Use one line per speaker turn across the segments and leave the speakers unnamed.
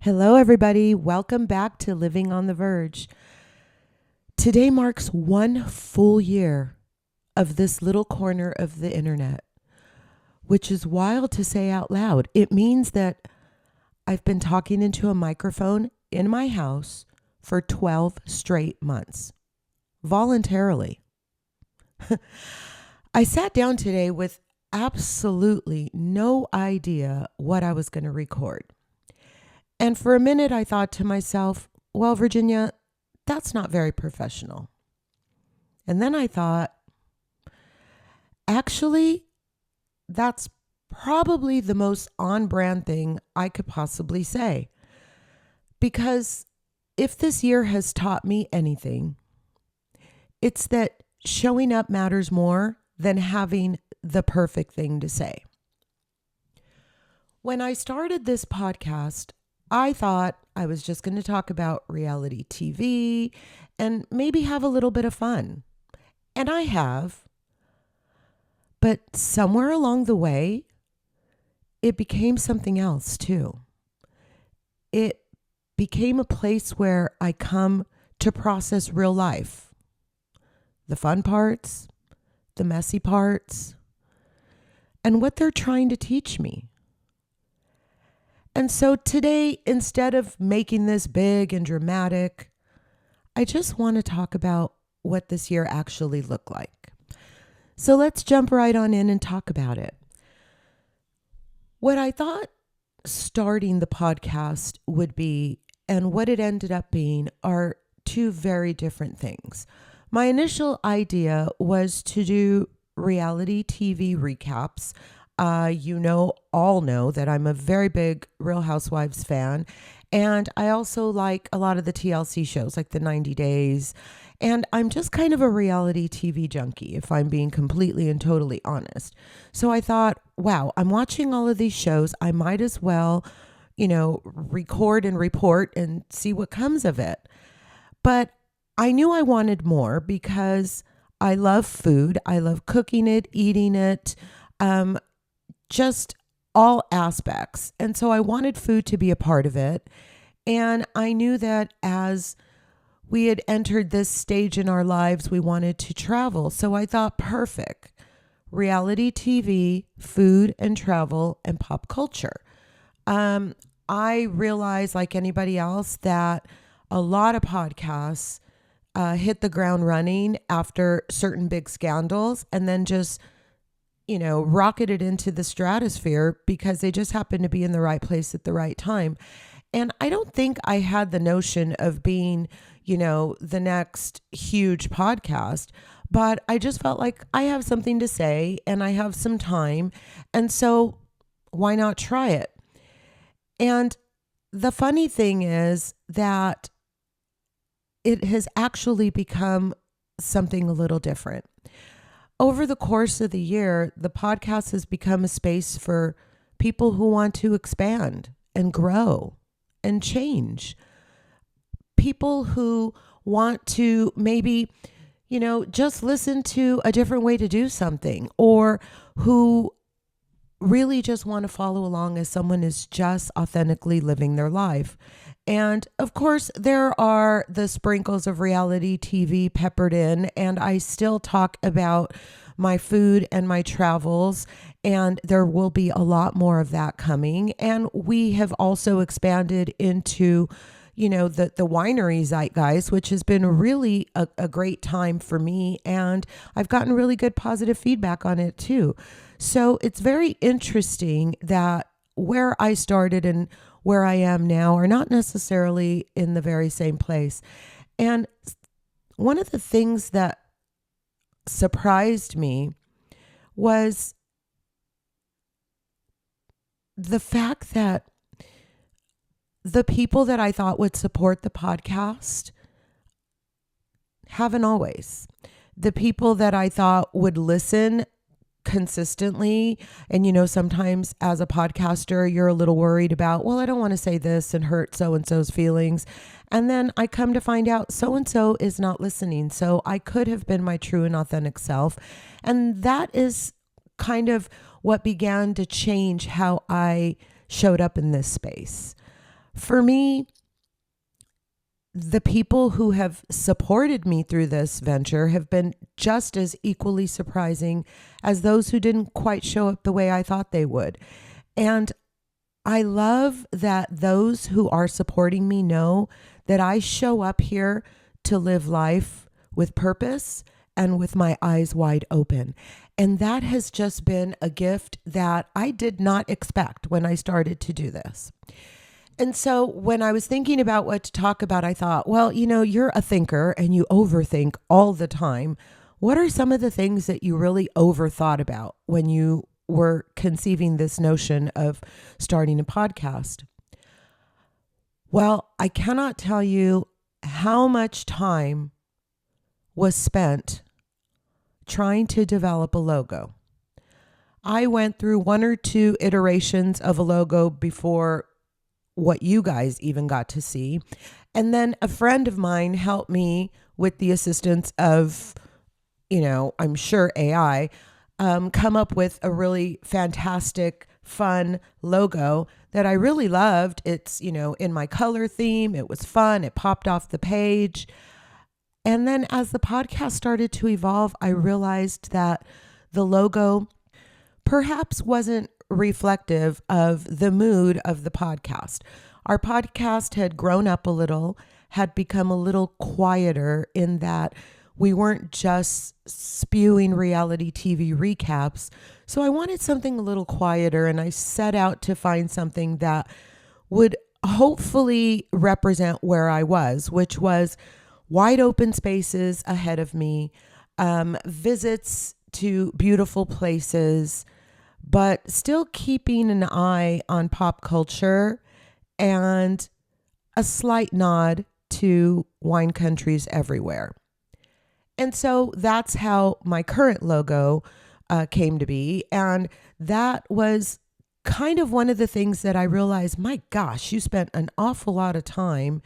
Hello, everybody. Welcome back to Living on the Verge. Today marks 1 full year of this little corner of the internet, which is wild to say out loud. It means that I've been talking into a microphone in my house for 12 straight months, voluntarily. I sat down today with absolutely no idea what I was going to record. And for a minute, I thought to myself, well, Virginia, that's not very professional. And then I thought, actually, that's probably the most on-brand thing I could possibly say. Because if this year has taught me anything, it's that showing up matters more than having the perfect thing to say. When I started this podcast, I thought I was just going to talk about reality TV and maybe have a little bit of fun. And I have. But somewhere along the way, it became something else too. It became a place where I come to process real life. The fun parts, the messy parts, and what they're trying to teach me. And so today, instead of making this big and dramatic, I just want to talk about what this year actually looked like. So let's jump right on in and talk about it. What I thought starting the podcast would be and what it ended up being are two very different things. My initial idea was to do reality TV recaps. All know that I'm a very big Real Housewives fan. And I also like a lot of the TLC shows like the 90 Days. And I'm just kind of a reality TV junkie, if I'm being completely and totally honest. So I thought, wow, I'm watching all of these shows. I might as well, record and report and see what comes of it. But I knew I wanted more because I love food. I love cooking it, eating it. Just all aspects. And so I wanted food to be a part of it. And I knew that as we had entered this stage in our lives, we wanted to travel. So I thought, perfect. Reality TV, food and travel and pop culture. I realized, like anybody else, that a lot of podcasts hit the ground running after certain big scandals and then just rocketed into the stratosphere because they just happened to be in the right place at the right time. And I don't think I had the notion of being, the next huge podcast, but I just felt like I have something to say and I have some time. And so why not try it? And the funny thing is that it has actually become something a little different. Over the course of the year, the podcast has become a space for people who want to expand and grow and change. People who want to maybe, just listen to a different way to do something, or who really just want to follow along as someone is just authentically living their life. And of course, there are the sprinkles of reality TV peppered in, and I still talk about my food and my travels, and there will be a lot more of that coming. And we have also expanded into, the winery zeitgeist, which has been really a great time for me. And I've gotten really good positive feedback on it too. So it's very interesting that where I started and where I am now are not necessarily in the very same place. And one of the things that surprised me was the fact that the people that I thought would support the podcast haven't always. The people that I thought would listen consistently. And, sometimes as a podcaster, you're a little worried about, well, I don't want to say this and hurt so-and-so's feelings. And then I come to find out so-and-so is not listening. So I could have been my true and authentic self. And that is kind of what began to change how I showed up in this space. for me, the people who have supported me through this venture have been just as equally surprising as those who didn't quite show up the way I thought they would. And I love that those who are supporting me know that I show up here to live life with purpose and with my eyes wide open. And that has just been a gift that I did not expect when I started to do this. And so when I was thinking about what to talk about, I thought, well, you're a thinker and you overthink all the time. What are some of the things that you really overthought about when you were conceiving this notion of starting a podcast? Well, I cannot tell you how much time was spent trying to develop a logo. I went through one or two iterations of a logo before what you guys even got to see. And then a friend of mine helped me with the assistance of, I'm sure AI, come up with a really fantastic, fun logo that I really loved. It's, in my color theme. It was fun. It popped off the page. And then as the podcast started to evolve, I realized that the logo perhaps wasn't reflective of the mood of the podcast. Our podcast had grown up a little, had become a little quieter in that we weren't just spewing reality TV recaps. So I wanted something a little quieter, and I set out to find something that would hopefully represent where I was, which was wide open spaces ahead of me, visits to beautiful places, but still keeping an eye on pop culture and a slight nod to wine countries everywhere. And so that's how my current logo came to be. And that was kind of one of the things that I realized, my gosh, you spent an awful lot of time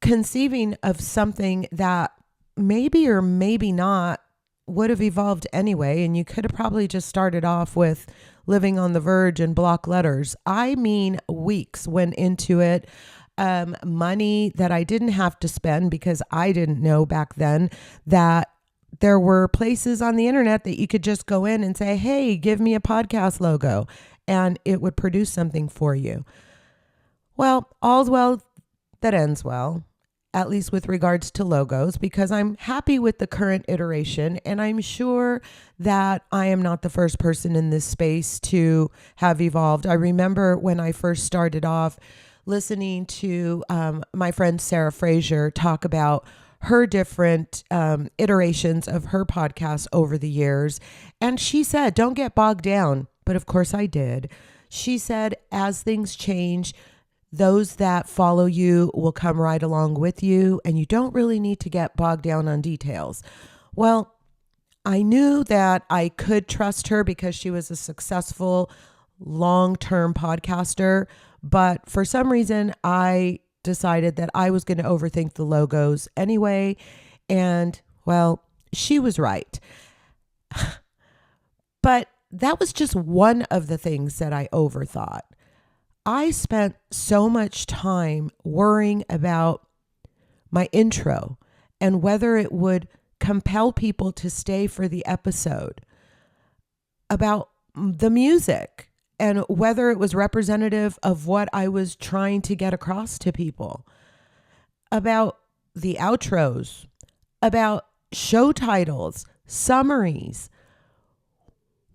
conceiving of something that maybe or maybe not would have evolved anyway, and you could have probably just started off with living on the verge and block letters. I mean, weeks went into it, money that I didn't have to spend because I didn't know back then that there were places on the internet that you could just go in and say, hey, give me a podcast logo, and it would produce something for you. Well, all's well that ends well, at least with regards to logos, because I'm happy with the current iteration. And I'm sure that I am not the first person in this space to have evolved. I remember when I first started off listening to my friend Sarah Fraser talk about her different iterations of her podcast over the years. And she said, don't get bogged down. But of course I did. She said, as things change, those that follow you will come right along with you, and you don't really need to get bogged down on details. Well, I knew that I could trust her because she was a successful long-term podcaster, but for some reason, I decided that I was going to overthink the logos anyway, and well, she was right. But that was just one of the things that I overthought. I spent so much time worrying about my intro and whether it would compel people to stay for the episode, about the music and whether it was representative of what I was trying to get across to people, about the outros, about show titles, summaries.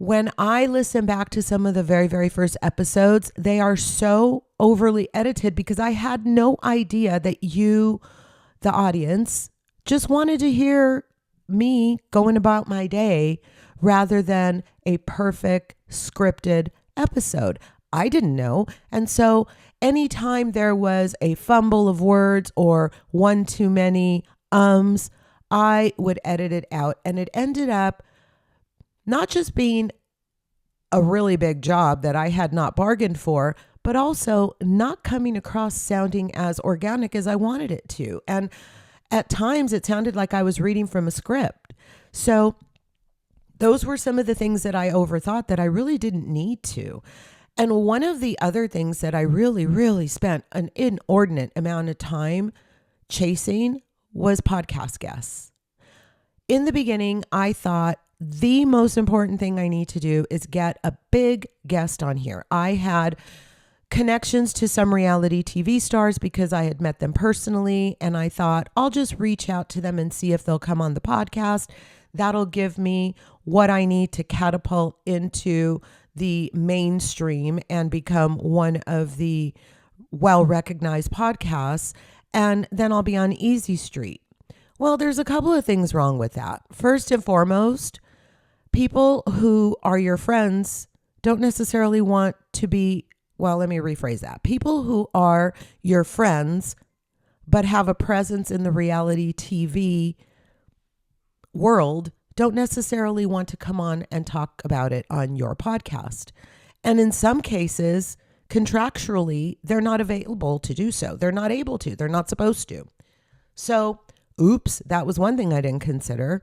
When I listen back to some of the very, very first episodes, they are so overly edited because I had no idea that you, the audience, just wanted to hear me going about my day rather than a perfect scripted episode. I didn't know. And so anytime there was a fumble of words or one too many I would edit it out. And it ended up not just being a really big job that I had not bargained for, but also not coming across sounding as organic as I wanted it to. And at times it sounded like I was reading from a script. So those were some of the things that I overthought that I really didn't need to. And one of the other things that I really, really spent an inordinate amount of time chasing was podcast guests. In the beginning, I thought the most important thing I need to do is get a big guest on here. I had connections to some reality TV stars because I had met them personally. And I thought I'll just reach out to them and see if they'll come on the podcast. That'll give me what I need to catapult into the mainstream and become one of the well-recognized podcasts. And then I'll be on easy street. Well, there's a couple of things wrong with that. First and foremost, people who are your friends don't necessarily want to be, well, let me rephrase that. People who are your friends but have a presence in the reality TV world don't necessarily want to come on and talk about it on your podcast. And in some cases, contractually, they're not available to do so. They're not able to. They're not supposed to. So, oops, that was one thing I didn't consider.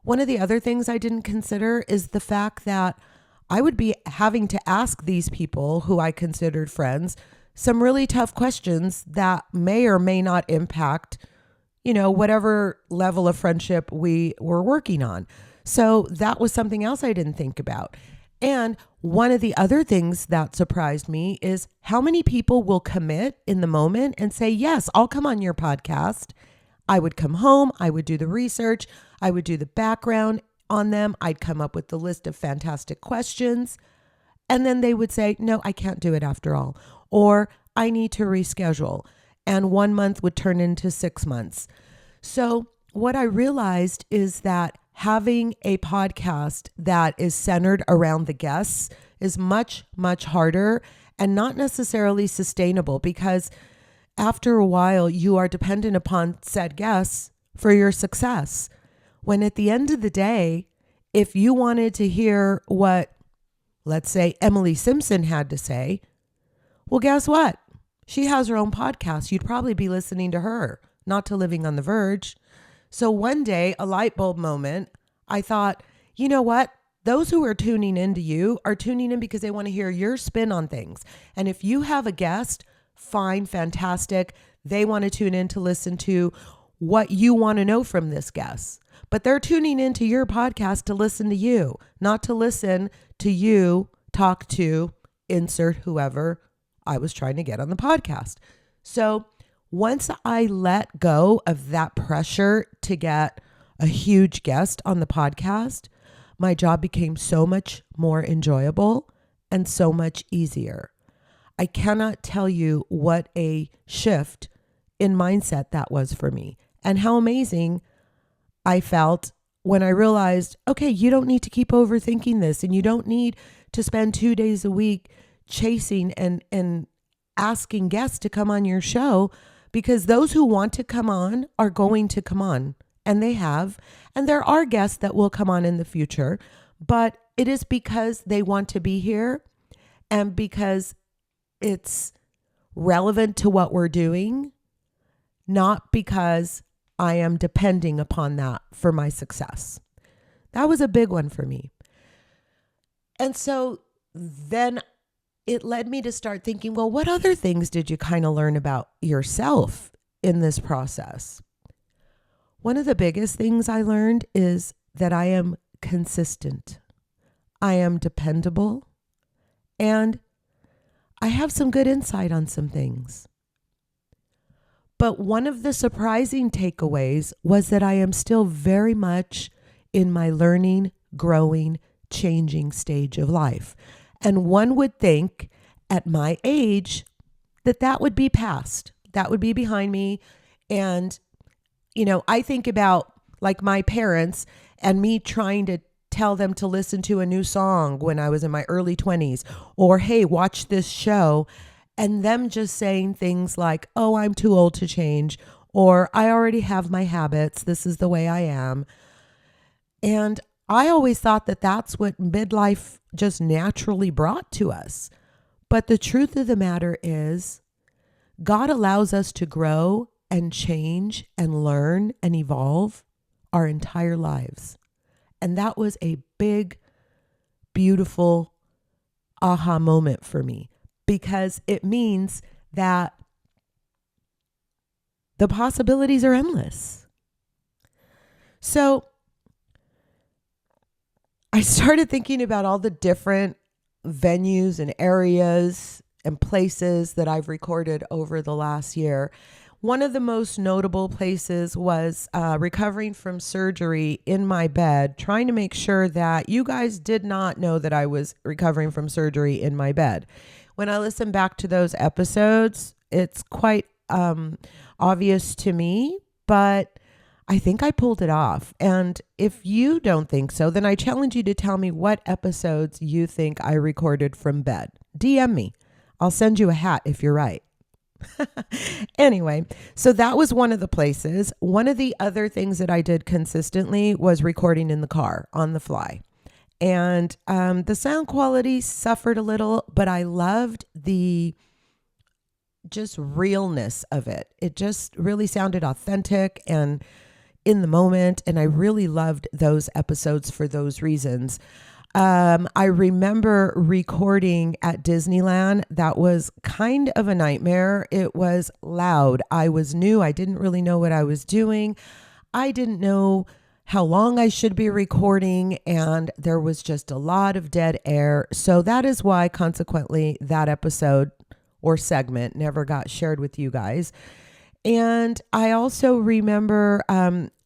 One of the other things I didn't consider is the fact that I would be having to ask these people who I considered friends some really tough questions that may or may not impact, whatever level of friendship we were working on. So that was something else I didn't think about. And one of the other things that surprised me is how many people will commit in the moment and say, yes, I'll come on your podcast. I would come home. I would do the research. I would do the background on them. I'd come up with the list of fantastic questions. And then they would say, no, I can't do it after all. Or I need to reschedule. And 1 month would turn into 6 months. So what I realized is that having a podcast that is centered around the guests is much, much harder and not necessarily sustainable, because after a while you are dependent upon said guests for your success. When at the end of the day, if you wanted to hear what, let's say, Emily Simpson had to say, well, guess what? She has her own podcast. You'd probably be listening to her, not to Living on the Verge. So one day, a light bulb moment, I thought, you know what? Those who are tuning into you are tuning in because they want to hear your spin on things. And if you have a guest, fine, fantastic. They want to tune in to listen to what you want to know from this guest. But they're tuning into your podcast to listen to you, not to listen to you talk to insert whoever I was trying to get on the podcast. So once I let go of that pressure to get a huge guest on the podcast, my job became so much more enjoyable and so much easier. I cannot tell you what a shift in mindset that was for me, and how amazing I felt when I realized, okay, you don't need to keep overthinking this, and you don't need to spend 2 days a week chasing and asking guests to come on your show, because those who want to come on are going to come on, and they have. And there are guests that will come on in the future, but it is because they want to be here and because it's relevant to what we're doing, not because I am depending upon that for my success. That was a big one for me. And so then it led me to start thinking, well, what other things did you kind of learn about yourself in this process? One of the biggest things I learned is that I am consistent. I am dependable, and I have some good insight on some things. But one of the surprising takeaways was that I am still very much in my learning, growing, changing stage of life. And one would think at my age that would be past, that would be behind me. And, I think about like my parents and me trying to tell them to listen to a new song when I was in my early 20s, or, hey, watch this show. And them just saying things like, oh, I'm too old to change, or I already have my habits. This is the way I am. And I always thought that that's what midlife just naturally brought to us. But the truth of the matter is, God allows us to grow and change and learn and evolve our entire lives. And that was a big, beautiful aha moment for me because it means that the possibilities are endless. So I started thinking about all the different venues and areas and places that I've recorded over the last year. One of the most notable places was recovering from surgery in my bed, trying to make sure that you guys did not know that I was recovering from surgery in my bed. When I listen back to those episodes, it's quite obvious to me, but I think I pulled it off. And if you don't think so, then I challenge you to tell me what episodes you think I recorded from bed. DM me. I'll send you a hat if you're right. Anyway, so that was one of the places. One of the other things that I did consistently was recording in the car on the fly. And the sound quality suffered a little, but I loved the just realness of it. It just really sounded authentic and in the moment. And I really loved those episodes for those reasons. I remember recording at Disneyland. That was kind of a nightmare. It was loud. I was new. I didn't really know what I was doing. I didn't know how long I should be recording, and there was just a lot of dead air. So that is why, consequently, that episode or segment never got shared with you guys. And I also remember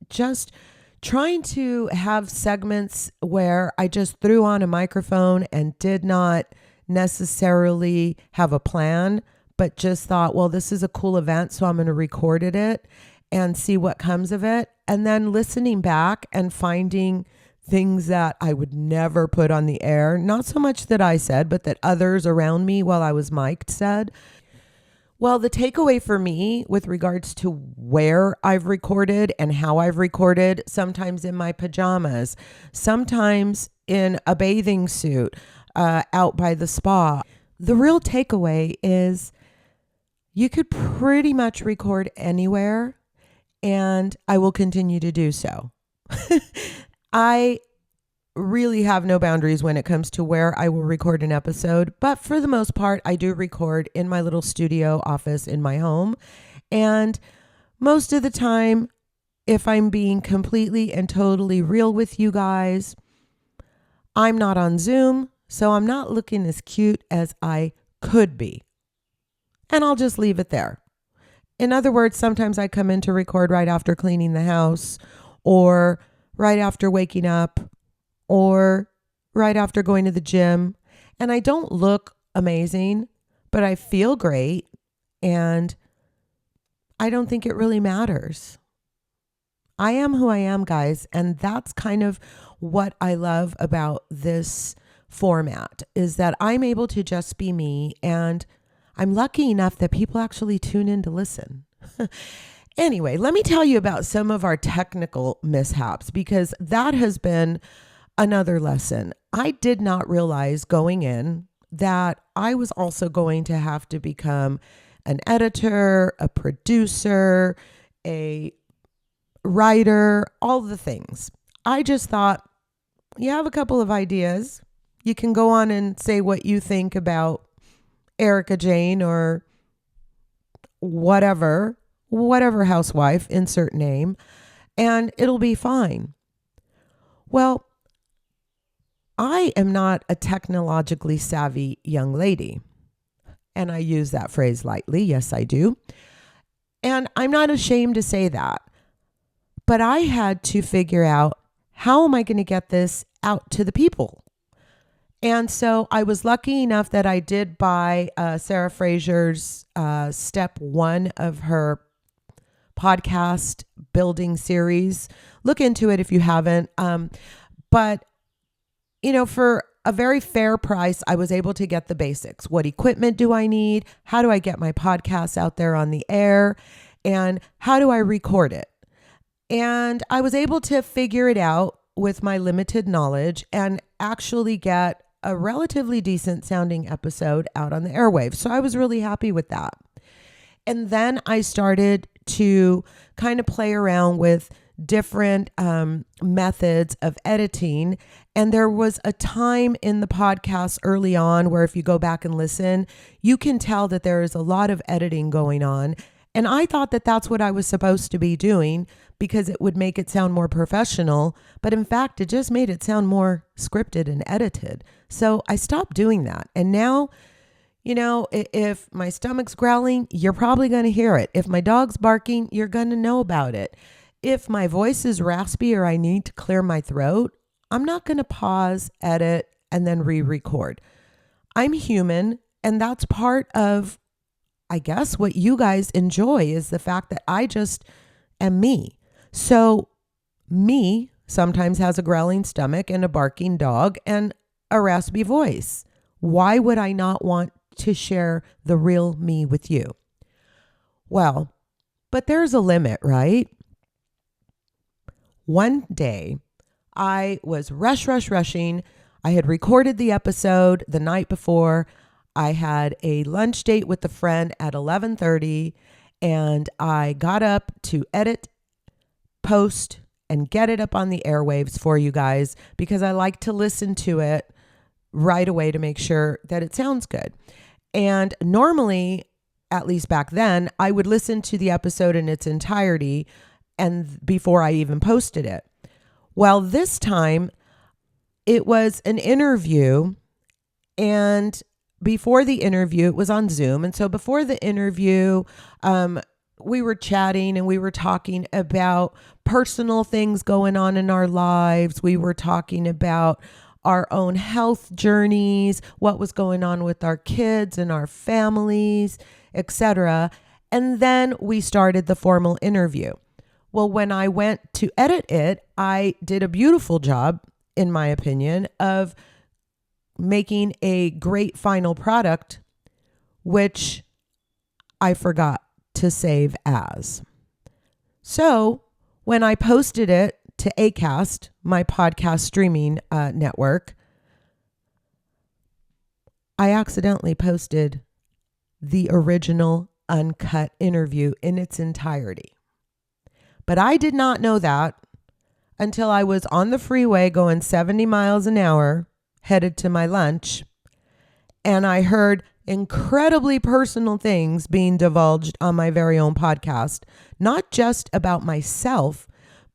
just trying to have segments where I just threw on a microphone and did not necessarily have a plan, but just thought, well, this is a cool event, so I'm going to record it and see what comes of it. And then listening back and finding things that I would never put on the air, not so much that I said, but that others around me while I was mic'd said. Well, the takeaway for me with regards to where I've recorded and how I've recorded, sometimes in my pajamas, sometimes in a bathing suit, out by the spa. The real takeaway is you could pretty much record anywhere, and I will continue to do so. I really have no boundaries when it comes to where I will record an episode, but for the most part, I do record in my little studio office in my home. And most of the time, if I'm being completely and totally real with you guys, I'm not on Zoom, so I'm not looking as cute as I could be. And I'll just leave it there. In other words, sometimes I come in to record right after cleaning the house, or right after waking up, or right after going to the gym. And I don't look amazing, but I feel great. And I don't think it really matters. I am who I am, guys. And that's kind of what I love about this format, is that I'm able to just be me. And I'm lucky enough that people actually tune in to listen. Anyway, let me tell you about some of our technical mishaps, because that has been another lesson. I did not realize going in that I was also going to have to become an editor, a producer, a writer, all the things. I just thought, you have a couple of ideas. You can go on and say what you think about Erica Jane or whatever housewife, insert name, and it'll be fine. Well, I am not a technologically savvy young lady. And I use that phrase lightly. Yes, I do. And I'm not ashamed to say that. But I had to figure out, how am I going to get this out to the people? And so I was lucky enough that I did buy Sarah Fraser's step 1 of her podcast building series. Look into it if you haven't. But for a very fair price, I was able to get the basics. What equipment do I need? How do I get my podcast out there on the air? And how do I record it? And I was able to figure it out with my limited knowledge and actually get a relatively decent sounding episode out on the airwaves. So I was really happy with that. And then I started to kind of play around with different methods of editing. And there was a time in the podcast early on where if you go back and listen, you can tell that there is a lot of editing going on. And I thought that that's what I was supposed to be doing because it would make it sound more professional. But in fact, it just made it sound more scripted and edited. So I stopped doing that. And now, if my stomach's growling, you're probably going to hear it. If my dog's barking, you're going to know about it. If my voice is raspy or I need to clear my throat, I'm not going to pause, edit, and then re-record. I'm human, and that's part of, I guess, what you guys enjoy is the fact that I just am me. So me sometimes has a growling stomach and a barking dog and a raspy voice. Why would I not want to share the real me with you? Well, but there's a limit, right? One day I was rushing. I had recorded the episode the night before. I had a lunch date with a friend at 11:30 and I got up to edit, post, and get it up on the airwaves for you guys because I like to listen to it right away to make sure that it sounds good. And normally, at least back then, I would listen to the episode in its entirety and before I even posted it. Well, this time it was an interview, and before the interview, it was on Zoom. And so before the interview, we were chatting and we were talking about personal things going on in our lives. We were talking about our own health journeys, what was going on with our kids and our families, etc. And then we started the formal interview. Well, when I went to edit it, I did a beautiful job, in my opinion, of making a great final product, which I forgot to save as. So when I posted it to Acast, my podcast streaming network, I accidentally posted the original uncut interview in its entirety. But I did not know that until I was on the freeway going 70 miles an hour, headed to my lunch, and I heard incredibly personal things being divulged on my very own podcast, not just about myself,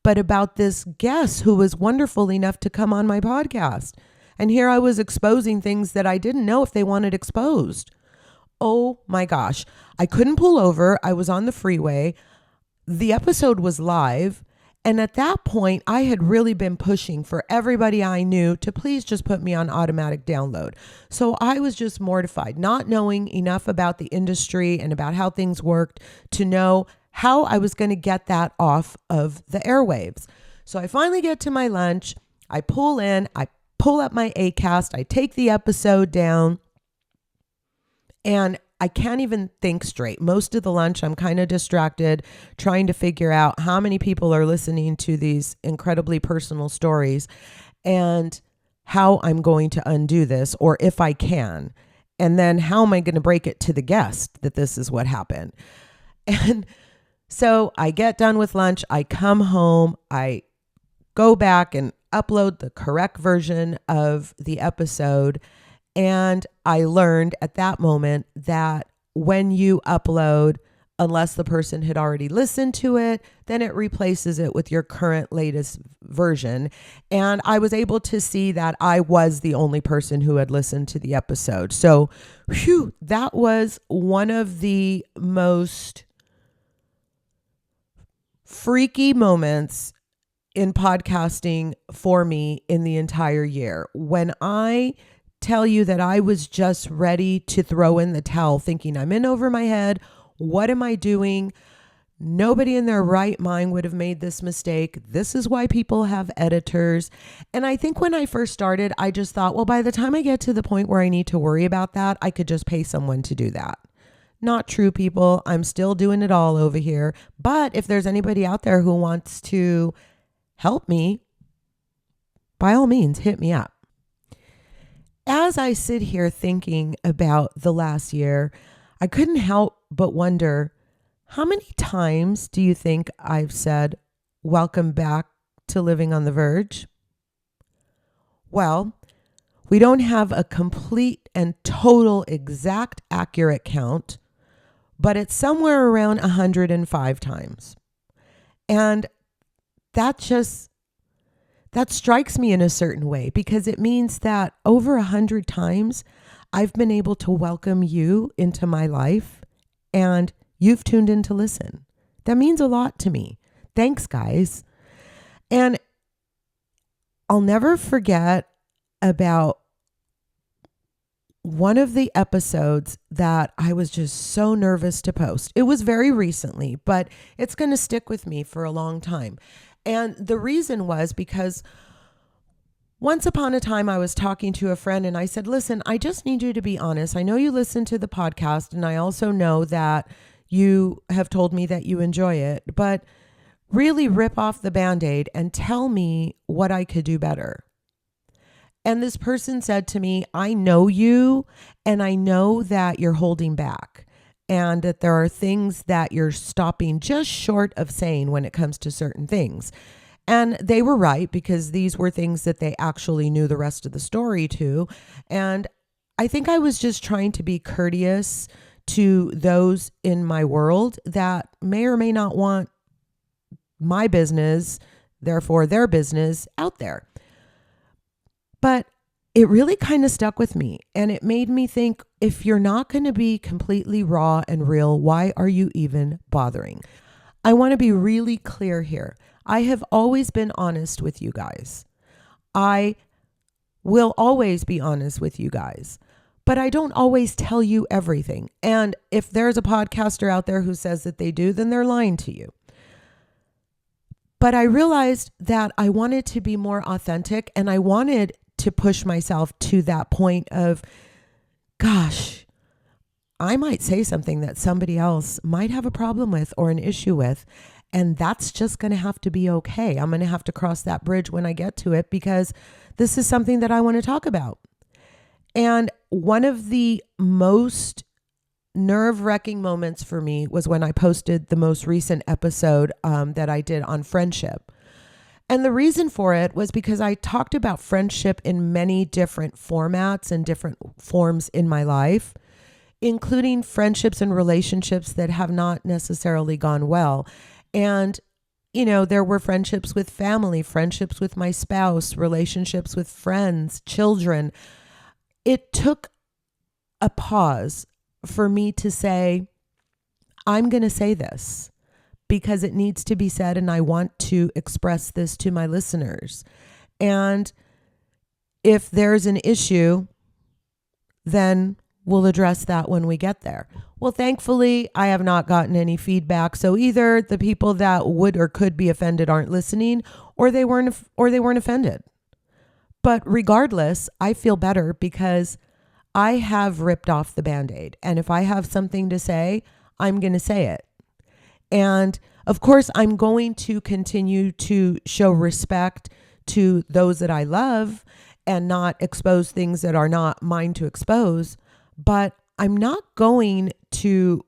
but about this guest who was wonderful enough to come on my podcast. And here I was exposing things that I didn't know if they wanted exposed. Oh my gosh. I couldn't pull over. I was on the freeway. The episode was live. And at that point, I had really been pushing for everybody I knew to please just put me on automatic download. So I was just mortified, not knowing enough about the industry and about how things worked to know how I was going to get that off of the airwaves. So I finally get to my lunch. I pull in, I pull up my Acast, I take the episode down, and I can't even think straight. Most of the lunch, I'm kind of distracted trying to figure out how many people are listening to these incredibly personal stories and how I'm going to undo this, or if I can. And then how am I going to break it to the guest that this is what happened? And so I get done with lunch. I come home. I go back and upload the correct version of the episode. And I learned at that moment that when you upload, unless the person had already listened to it, then it replaces it with your current latest version. And I was able to see that I was the only person who had listened to the episode. So, that was one of the most freaky moments in podcasting for me in the entire year. When I tell you that I was just ready to throw in the towel, thinking I'm in over my head. What am I doing? Nobody in their right mind would have made this mistake. This is why people have editors. And I think when I first started, I just thought, well, by the time I get to the point where I need to worry about that, I could just pay someone to do that. Not true, people. I'm still doing it all over here. But if there's anybody out there who wants to help me, by all means, hit me up. As I sit here thinking about the last year, I couldn't help but wonder, how many times do you think I've said welcome back to Living on the Verge. Well, we don't have a complete and total exact accurate count, but it's somewhere around 105 times. And that strikes me in a certain way because it means that over 100 times I've been able to welcome you into my life and you've tuned in to listen. That means a lot to me. Thanks, guys. And I'll never forget about one of the episodes that I was just so nervous to post. It was very recently, but it's going to stick with me for a long time. And the reason was because once upon a time I was talking to a friend and I said, listen, I just need you to be honest. I know you listen to the podcast and I also know that you have told me that you enjoy it, but really rip off the Band-Aid and tell me what I could do better. And this person said to me, I know you and I know that you're holding back and that there are things that you're stopping just short of saying when it comes to certain things. And they were right because these were things that they actually knew the rest of the story to. And I think I was just trying to be courteous to those in my world that may or may not want my business, therefore their business, out there. But it really kind of stuck with me and it made me think, if you're not going to be completely raw and real, why are you even bothering? I want to be really clear here. I have always been honest with you guys. I will always be honest with you guys, but I don't always tell you everything. And if there's a podcaster out there who says that they do, then they're lying to you. But I realized that I wanted to be more authentic and I wanted to push myself to that point of, gosh, I might say something that somebody else might have a problem with or an issue with. And that's just going to have to be okay. I'm going to have to cross that bridge when I get to it because this is something that I want to talk about. And one of the most nerve-wracking moments for me was when I posted the most recent episode that I did on friendship. And the reason for it was because I talked about friendship in many different formats and different forms in my life, including friendships and relationships that have not necessarily gone well. And, you know, there were friendships with family, friendships with my spouse, relationships with friends, children. It took a pause for me to say, I'm going to say this because it needs to be said and I want to express this to my listeners. And if there's an issue, then we'll address that when we get there. Well, thankfully, I have not gotten any feedback. So either the people that would or could be offended aren't listening, or they weren't offended. But regardless, I feel better because I have ripped off the Band-Aid. And if I have something to say, I'm going to say it. And of course, I'm going to continue to show respect to those that I love and not expose things that are not mine to expose. But I'm not going to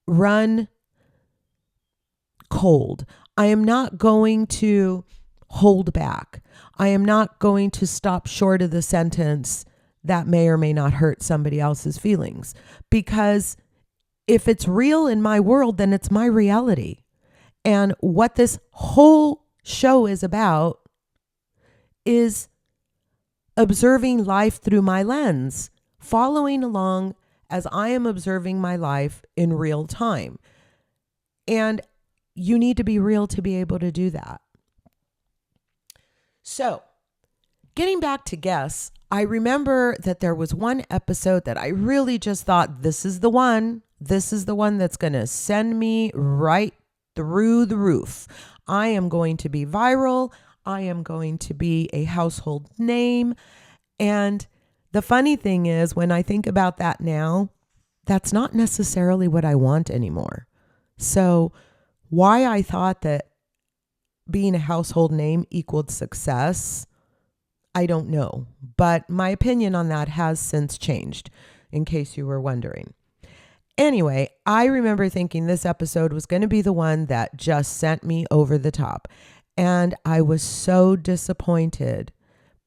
run cold. I am not going to hold back. I am not going to stop short of the sentence that may or may not hurt somebody else's feelings. Because if it's real in my world, then it's my reality. And what this whole show is about is observing life through my lens, following along as I am observing my life in real time. And you need to be real to be able to do that. So, getting back to guests, I remember that there was one episode that I really just thought, this is the one. This is the one that's going to send me right through the roof. I am going to be viral. I am going to be a household name. And the funny thing is, when I think about that now, that's not necessarily what I want anymore. So why I thought that being a household name equaled success, I don't know. But my opinion on that has since changed, in case you were wondering. Anyway, I remember thinking this episode was going to be the one that just sent me over the top. And I was so disappointed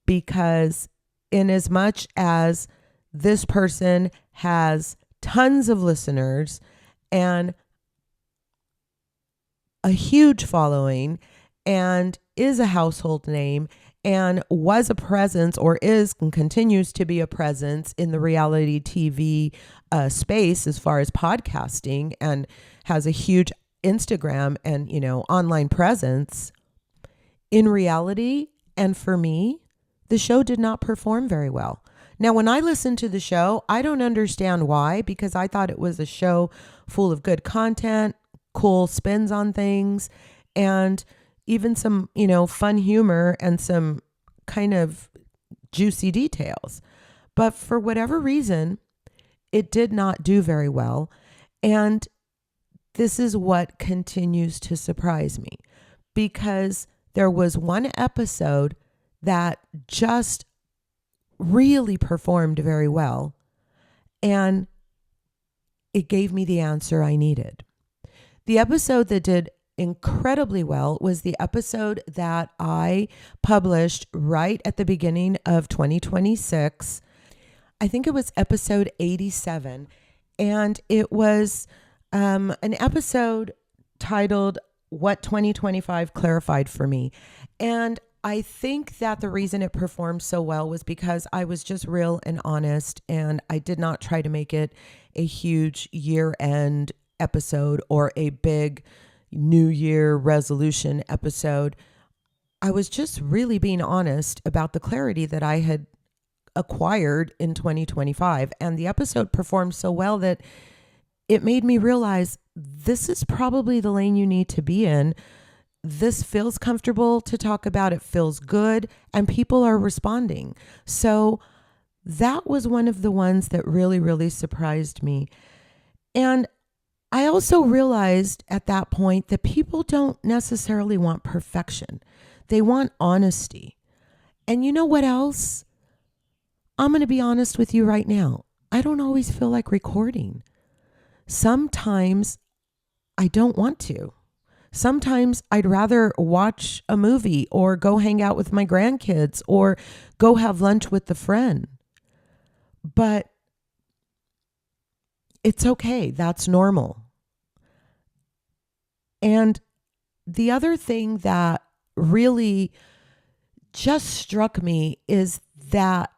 because, in as much as this person has tons of listeners and a huge following and is a household name and was a presence or is and continues to be a presence in the reality TV space as far as podcasting and has a huge Instagram and, online presence, in reality, and for me, the show did not perform very well. Now, when I listened to the show, I don't understand why, because I thought it was a show full of good content, cool spins on things, and even some, fun humor and some kind of juicy details. But for whatever reason, it did not do very well. And this is what continues to surprise me, because there was one episode that just really performed very well, and it gave me the answer I needed. The episode that did incredibly well was the episode that I published right at the beginning of 2026. I think it was episode 87, and it was an episode titled "What 2025 Clarified for Me." And I think that the reason it performed so well was because I was just real and honest, and I did not try to make it a huge year-end episode or a big New Year resolution episode. I was just really being honest about the clarity that I had acquired in 2025. And the episode performed so well that it made me realize this is probably the lane you need to be in. This feels comfortable to talk about. It feels good, and people are responding. So that was one of the ones that really, really surprised me. And I also realized at that point that people don't necessarily want perfection. They want honesty. And you know what else? I'm going to be honest with you right now. I don't always feel like recording. Sometimes I don't want to. Sometimes I'd rather watch a movie or go hang out with my grandkids or go have lunch with a friend. But it's okay. That's normal. And the other thing that really just struck me is that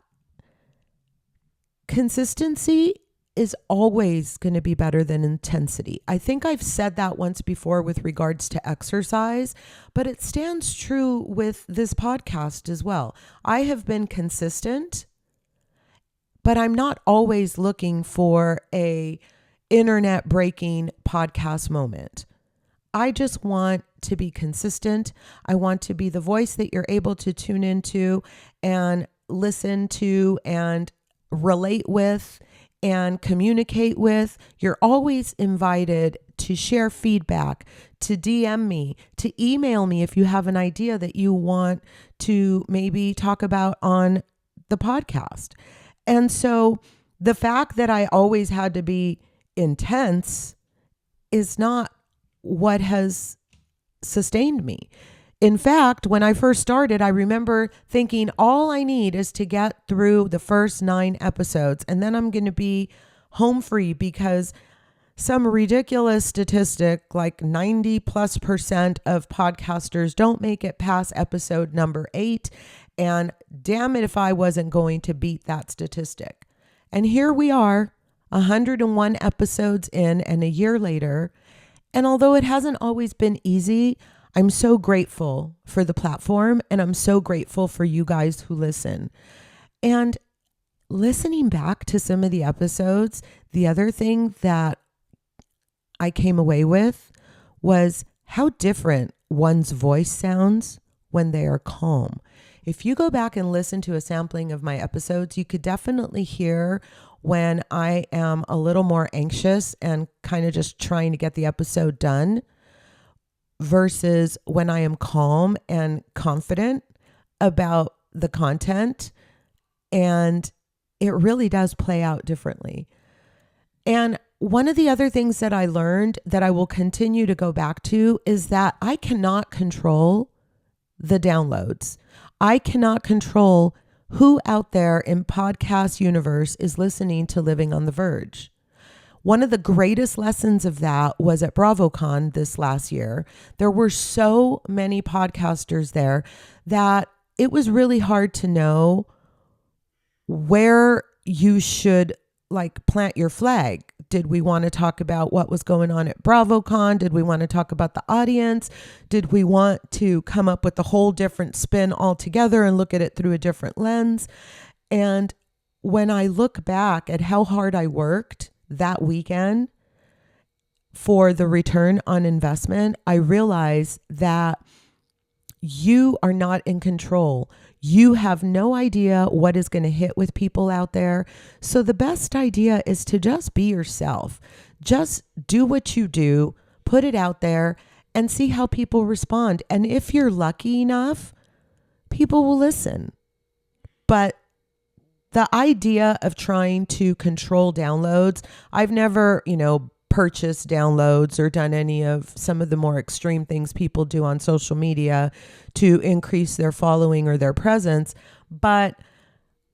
consistency is always going to be better than intensity. I think I've said that once before with regards to exercise, but it stands true with this podcast as well. I have been consistent, but I'm not always looking for a internet breaking podcast moment. I just want to be consistent. I want to be the voice that you're able to tune into and listen to and relate with and communicate with. You're always invited to share feedback, to DM me, to email me if you have an idea that you want to maybe talk about on the podcast. And so the fact that I always had to be intense is not what has sustained me. In fact, when I first started, I remember thinking all I need is to get through the first 9 episodes and then I'm going to be home free, because some ridiculous statistic like 90+% of podcasters don't make it past episode number 8. And damn it if I wasn't going to beat that statistic. And here we are, 101 episodes in and a year later. And although it hasn't always been easy, I'm so grateful for the platform, and I'm so grateful for you guys who listen. And listening back to some of the episodes, the other thing that I came away with was how different one's voice sounds when they are calm. If you go back and listen to a sampling of my episodes, you could definitely hear when I am a little more anxious and kind of just trying to get the episode done, versus when I am calm and confident about the content. And it really does play out differently. And one of the other things that I learned that I will continue to go back to is that I cannot control the downloads. I cannot control who out there in podcast universe is listening to Living on the Verge. One of the greatest lessons of that was at BravoCon this last year. There were so many podcasters there that it was really hard to know where you should plant your flag. Did we want to talk about what was going on at BravoCon? Did we want to talk about the audience? Did we want to come up with a whole different spin altogether and look at it through a different lens? And when I look back at how hard I worked that weekend for the return on investment, I realize that you are not in control. You have no idea what is going to hit with people out there. So the best idea is to just be yourself. Just do what you do, put it out there, and see how people respond. And if you're lucky enough, people will listen. But the idea of trying to control downloads, I've never, purchased downloads or done any of some of the more extreme things people do on social media to increase their following or their presence. But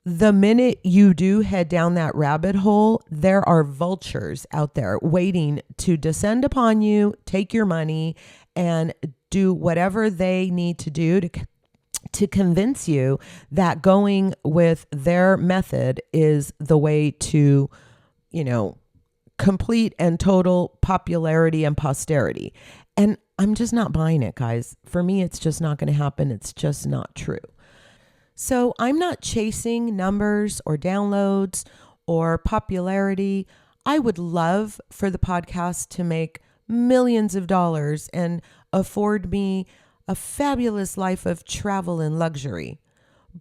the minute you do head down that rabbit hole, there are vultures out there waiting to descend upon you, take your money, and do whatever they need to do to convince you that going with their method is the way to, complete and total popularity and posterity. And I'm just not buying it, guys. For me, it's just not going to happen. It's just not true. So I'm not chasing numbers or downloads or popularity. I would love for the podcast to make millions of dollars and afford me a fabulous life of travel and luxury.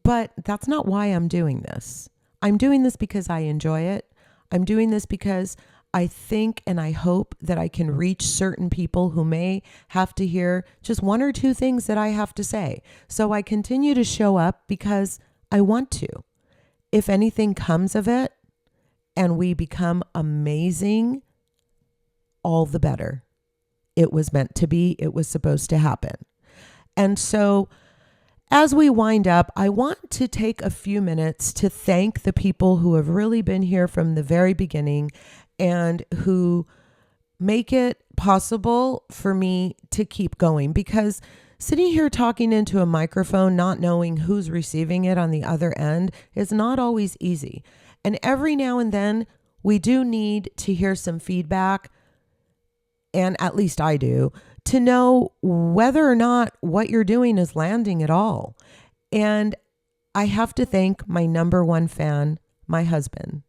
But that's not why I'm doing this. I'm doing this because I enjoy it. I'm doing this because I think and I hope that I can reach certain people who may have to hear just one or two things that I have to say. So I continue to show up because I want to. If anything comes of it and we become amazing, all the better. It was meant to be. It was supposed to happen. And so as we wind up, I want to take a few minutes to thank the people who have really been here from the very beginning and who make it possible for me to keep going, because sitting here talking into a microphone, not knowing who's receiving it on the other end, is not always easy. And every now and then we do need to hear some feedback, and at least I do, to know whether or not what you're doing is landing at all. And I have to thank my number one fan, my husband.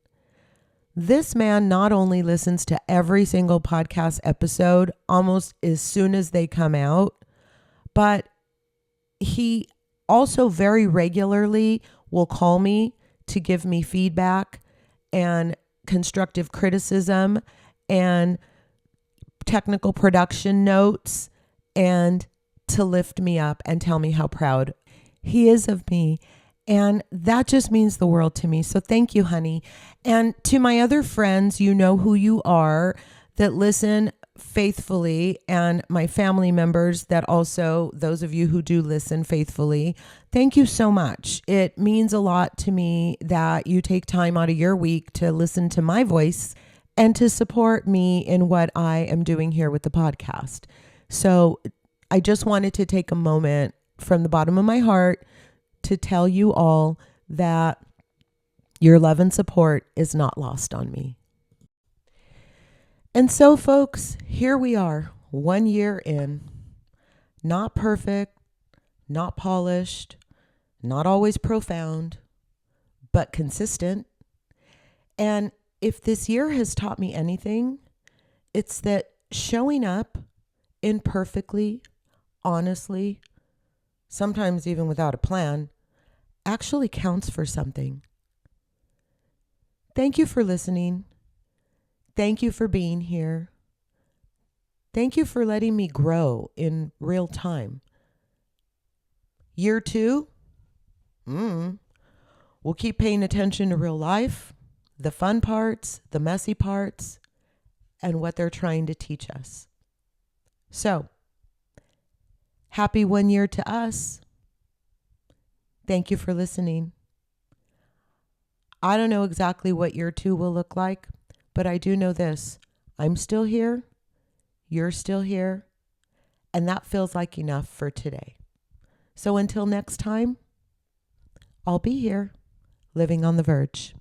This man not only listens to every single podcast episode almost as soon as they come out, but he also very regularly will call me to give me feedback and constructive criticism and technical production notes and to lift me up and tell me how proud he is of me. And that just means the world to me. So thank you, honey. And to my other friends, you know who you are, that listen faithfully, and my family members that also, those of you who do listen faithfully, thank you so much. It means a lot to me that you take time out of your week to listen to my voice and to support me in what I am doing here with the podcast. So I just wanted to take a moment from the bottom of my heart to tell you all that your love and support is not lost on me. And so, folks, here we are, 1 year in. Not perfect, not polished, not always profound, but consistent. And if this year has taught me anything, it's that showing up imperfectly, honestly, sometimes even without a plan, actually counts for something. Thank you for listening. Thank you for being here. Thank you for letting me grow in real time. Year 2, we'll keep paying attention to real life, the fun parts, the messy parts, and what they're trying to teach us. So, happy 1 year to us. Thank you for listening. I don't know exactly what year 2 will look like, but I do know this. I'm still here. You're still here. And that feels like enough for today. So until next time, I'll be here, living on the verge.